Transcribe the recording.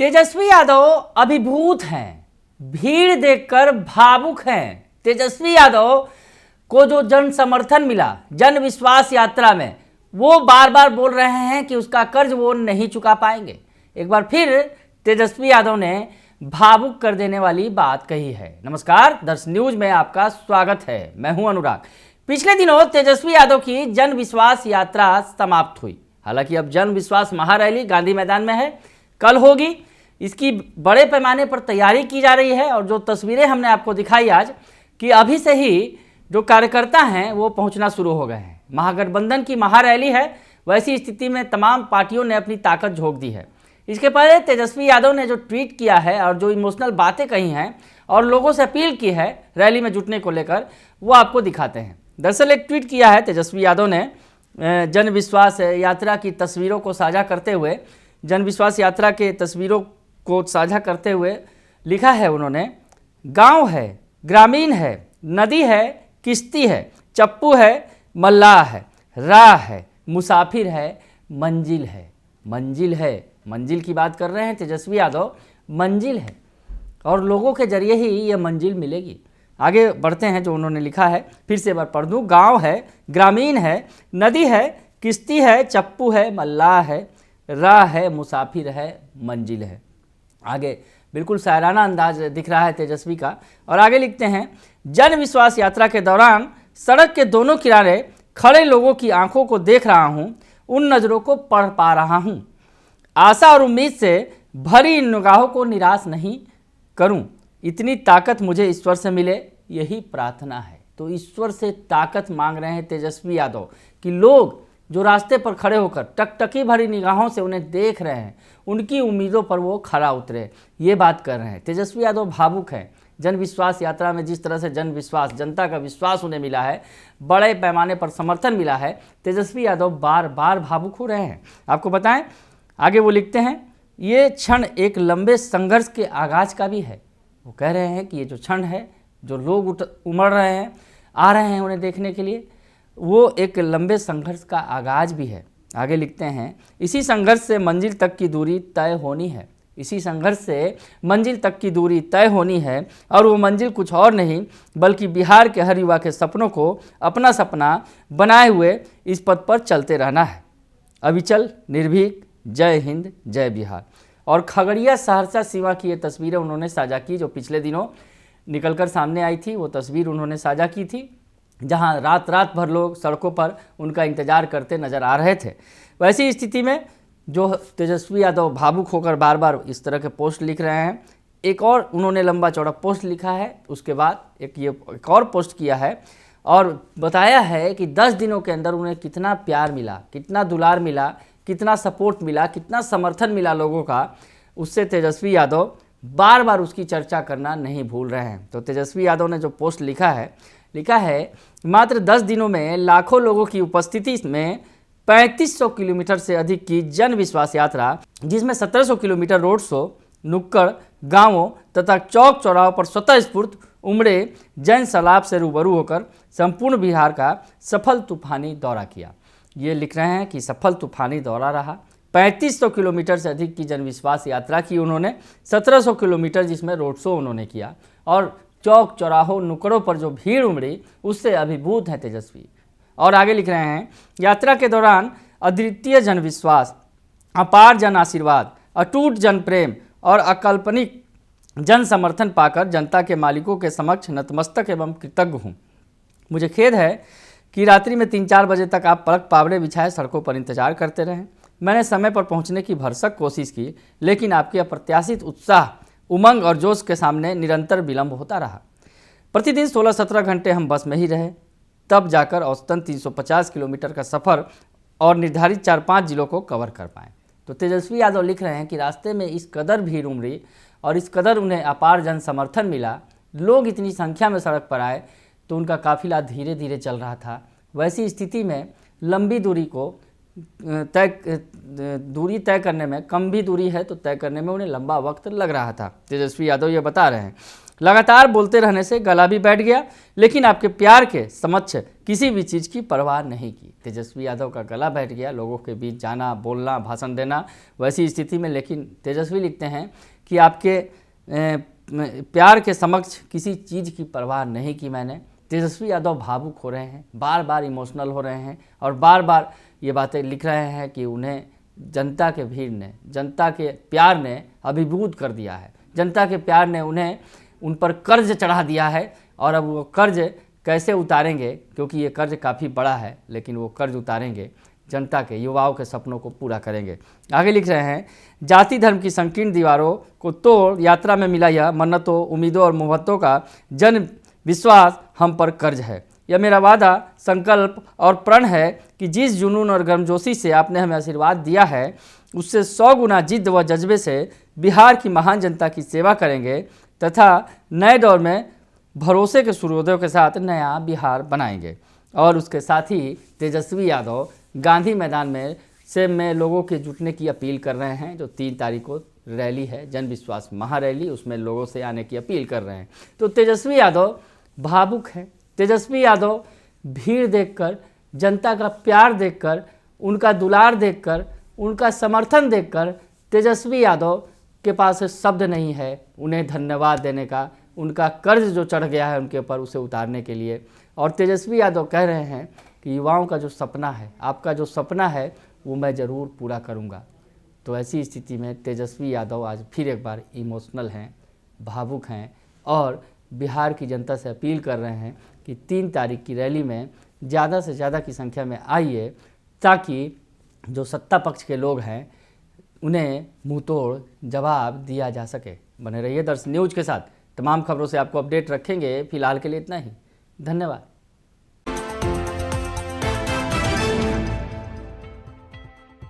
तेजस्वी यादव अभिभूत हैं, भीड़ देखकर भावुक हैं। तेजस्वी यादव को जो जन समर्थन मिला जन विश्वास यात्रा में, वो बार बार बोल रहे हैं कि उसका कर्ज वो नहीं चुका पाएंगे। एक बार फिर तेजस्वी यादव ने भावुक कर देने वाली बात कही है। नमस्कार, दर्श न्यूज में आपका स्वागत है। मैं हूं अनुराग। पिछले दिनों तेजस्वी यादव की जन विश्वास यात्रा समाप्त हुई। हालांकि अब जन विश्वास महारैली गांधी मैदान में है, कल होगी। इसकी बड़े पैमाने पर तैयारी की जा रही है और जो तस्वीरें हमने आपको दिखाई आज कि अभी से ही जो कार्यकर्ता हैं वो पहुंचना शुरू हो गए हैं। महागठबंधन की महारैली है, वैसी स्थिति में तमाम पार्टियों ने अपनी ताकत झोंक दी है। इसके पहले तेजस्वी यादव ने जो ट्वीट किया है और जो इमोशनल बातें कही हैं और लोगों से अपील की है रैली में जुटने को लेकर, वो आपको दिखाते हैं। दरअसल एक ट्वीट किया है तेजस्वी यादव ने जन विश्वास यात्रा की तस्वीरों को साझा करते हुए, जन विश्वास यात्रा के तस्वीरों को साझा करते हुए लिखा है उन्होंने, गांव है, ग्रामीण है, नदी है, किश्ती है, चप्पू है, मल्लाह है, राह है, मुसाफिर है, मंजिल है। मंजिल है, मंजिल की बात कर रहे हैं तेजस्वी यादव। मंजिल है और लोगों के जरिए ही ये मंजिल मिलेगी। आगे बढ़ते हैं, जो उन्होंने लिखा है फिर से बार पढ़ दूँ। गाँव है, ग्रामीण है, नदी है, किश्ती है, चप्पू है, मल्लाह है, राह है, मुसाफिर है, मंजिल है। आगे बिल्कुल शायराना अंदाज दिख रहा है तेजस्वी का। और आगे लिखते हैं, जन विश्वास यात्रा के दौरान सड़क के दोनों किनारे खड़े लोगों की आंखों को देख रहा हूं, उन नज़रों को पढ़ पा रहा हूं। आशा और उम्मीद से भरी इन निगाहों को निराश नहीं करूं। इतनी ताकत मुझे ईश्वर से मिले, यही प्रार्थना है। तो ईश्वर से ताकत मांग रहे हैं तेजस्वी यादव कि लोग जो रास्ते पर खड़े होकर टकटकी भरी निगाहों से उन्हें देख रहे हैं, उनकी उम्मीदों पर वो खरा उतरे, ये बात कर रहे हैं। तेजस्वी यादव भावुक हैं। जन विश्वास यात्रा में जिस तरह से जन विश्वास, जनता का विश्वास उन्हें मिला है, बड़े पैमाने पर समर्थन मिला है, तेजस्वी यादव बार बार भावुक हो रहे हैं। आपको बताएं, आगे वो लिखते हैं, ये क्षण एक लंबे संघर्ष के आगाज का भी है। वो कह रहे हैं कि ये जो क्षण है, जो लोग उमड़ रहे हैं, आ रहे हैं उन्हें देखने के लिए, वो एक लंबे संघर्ष का आगाज भी है। आगे लिखते हैं, इसी संघर्ष से मंजिल तक की दूरी तय होनी है। इसी संघर्ष से मंजिल तक की दूरी तय होनी है और वो मंजिल कुछ और नहीं बल्कि बिहार के हर युवा के सपनों को अपना सपना बनाए हुए इस पथ पर चलते रहना है। अविचल, निर्भीक, जय हिंद, जय बिहार। और खगड़िया सहरसा सीमा की ये तस्वीरें उन्होंने साझा की, जो पिछले दिनों निकलकर सामने आई थी। वो तस्वीर उन्होंने साझा की थी जहां रात रात भर लोग सड़कों पर उनका इंतजार करते नजर आ रहे थे। वैसी स्थिति में जो तेजस्वी यादव भावुक होकर बार बार इस तरह के पोस्ट लिख रहे हैं। एक और उन्होंने लंबा चौड़ा पोस्ट लिखा है, उसके बाद एक और पोस्ट किया है और बताया है कि 10 दिनों के अंदर उन्हें कितना प्यार मिला, कितना दुलार मिला, कितना सपोर्ट मिला, कितना समर्थन मिला लोगों का। उससे तेजस्वी यादव बार बार उसकी चर्चा करना नहीं भूल रहे हैं। तो तेजस्वी यादव ने जो पोस्ट लिखा है, मात्र 10 दिनों में लाखों लोगों की उपस्थिति में 3500 किलोमीटर से अधिक की जन विश्वास यात्रा, जिसमें 1700 किलोमीटर रोड शो, नुक्कड़, गांवों तथा चौक चौराहों पर स्वतःस्फूर्त उमड़े जन सैलाब से रूबरू होकर संपूर्ण बिहार का सफल तूफानी दौरा किया। ये लिख रहे हैं कि सफल तूफानी दौरा रहा। 3500 किलोमीटर से अधिक की जन विश्वास यात्रा की उन्होंने, 1700 किलोमीटर जिसमें रोड शो उन्होंने किया और चौक चौराहों नुक्कड़ों पर जो भीड़ उमड़ी, उससे अभिभूत है तेजस्वी। और आगे लिख रहे हैं, यात्रा के दौरान अद्वितीय जन विश्वास, अपार जन आशीर्वाद, अटूट जन प्रेम और अकल्पनिक जन समर्थन पाकर जनता के मालिकों के समक्ष नतमस्तक एवं कृतज्ञ हूँ। मुझे खेद है कि रात्रि में 3-4 बजे तक आप पलक पावड़े बिछाए सड़कों पर इंतजार करते रहें। मैंने समय पर पहुँचने की भरसक कोशिश की, लेकिन आपके अप्रत्याशित उत्साह, उमंग और जोश के सामने निरंतर विलंब होता रहा। प्रतिदिन 16-17 घंटे हम बस में ही रहे, तब जाकर औसतन 350 किलोमीटर का सफ़र और निर्धारित 4-5 जिलों को कवर कर पाएँ। तो तेजस्वी यादव लिख रहे हैं कि रास्ते में इस कदर भीड़ उमड़ी और इस कदर उन्हें अपार जन समर्थन मिला, लोग इतनी संख्या में सड़क पर आए, तो उनका काफिला धीरे धीरे चल रहा था। वैसी स्थिति में लंबी दूरी को दूरी तय करने में, कम भी दूरी है तो तय करने में उन्हें लंबा वक्त लग रहा था। तेजस्वी यादव ये बता रहे हैं। लगातार बोलते रहने से गला भी बैठ गया, लेकिन आपके प्यार के समक्ष किसी भी चीज़ की परवाह नहीं की। तेजस्वी यादव का गला बैठ गया, लोगों के बीच जाना, बोलना, भाषण देना, वैसी स्थिति में। लेकिन तेजस्वी लिखते हैं कि आपके प्यार के समक्ष किसी चीज़ की परवाह नहीं की मैंने। तेजस्वी यादव भावुक हो रहे हैं, बार बार इमोशनल हो रहे हैं और बार बार ये बातें लिख रहे हैं कि उन्हें जनता के भीड़ ने, जनता के प्यार ने अभिभूत कर दिया है। जनता के प्यार ने उन्हें उन पर कर्ज चढ़ा दिया है और अब वो कर्ज कैसे उतारेंगे, क्योंकि ये कर्ज काफ़ी बड़ा है, लेकिन वो कर्ज उतारेंगे, जनता के, युवाओं के सपनों को पूरा करेंगे। आगे लिख रहे हैं, जाति धर्म की संकीर्ण दीवारों को तोड़ यात्रा में मिला यह मन्नतों, उम्मीदों और मोहब्बतों का जन विश्वास हम पर कर्ज है। यह मेरा वादा, संकल्प और प्रण है कि जिस जुनून और गर्मजोशी से आपने हमें आशीर्वाद दिया है, उससे 100 गुना जिद्द व जज्बे से बिहार की महान जनता की सेवा करेंगे तथा नए दौर में भरोसे के सूर्योदय के साथ नया बिहार बनाएंगे। और उसके साथ ही तेजस्वी यादव गांधी मैदान में लोगों के जुटने की अपील कर रहे हैं। जो 3 तारीख को रैली है, जन विश्वास महारैली, उसमें लोगों से आने की अपील कर रहे हैं। तो तेजस्वी यादव भावुक हैं। तेजस्वी यादव भीड़ देखकर, जनता का प्यार देखकर, उनका दुलार देखकर, उनका समर्थन देखकर तेजस्वी यादव के पास शब्द नहीं है उन्हें धन्यवाद देने का। उनका कर्ज जो चढ़ गया है उनके ऊपर, उसे उतारने के लिए। और तेजस्वी यादव कह रहे हैं कि युवाओं का जो सपना है, आपका जो सपना है, वो मैं ज़रूर पूरा करूँगा। तो ऐसी स्थिति में तेजस्वी यादव आज फिर एक बार इमोशनल हैं, भावुक हैं और बिहार की जनता से अपील कर रहे हैं कि 3 तारीख की रैली में ज़्यादा से ज़्यादा की संख्या में आइए, ताकि जो सत्ता पक्ष के लोग हैं उन्हें मुंहतोड़ जवाब दिया जा सके। बने रहिए दर्शन न्यूज़ के साथ, तमाम खबरों से आपको अपडेट रखेंगे। फिलहाल के लिए इतना ही, धन्यवाद।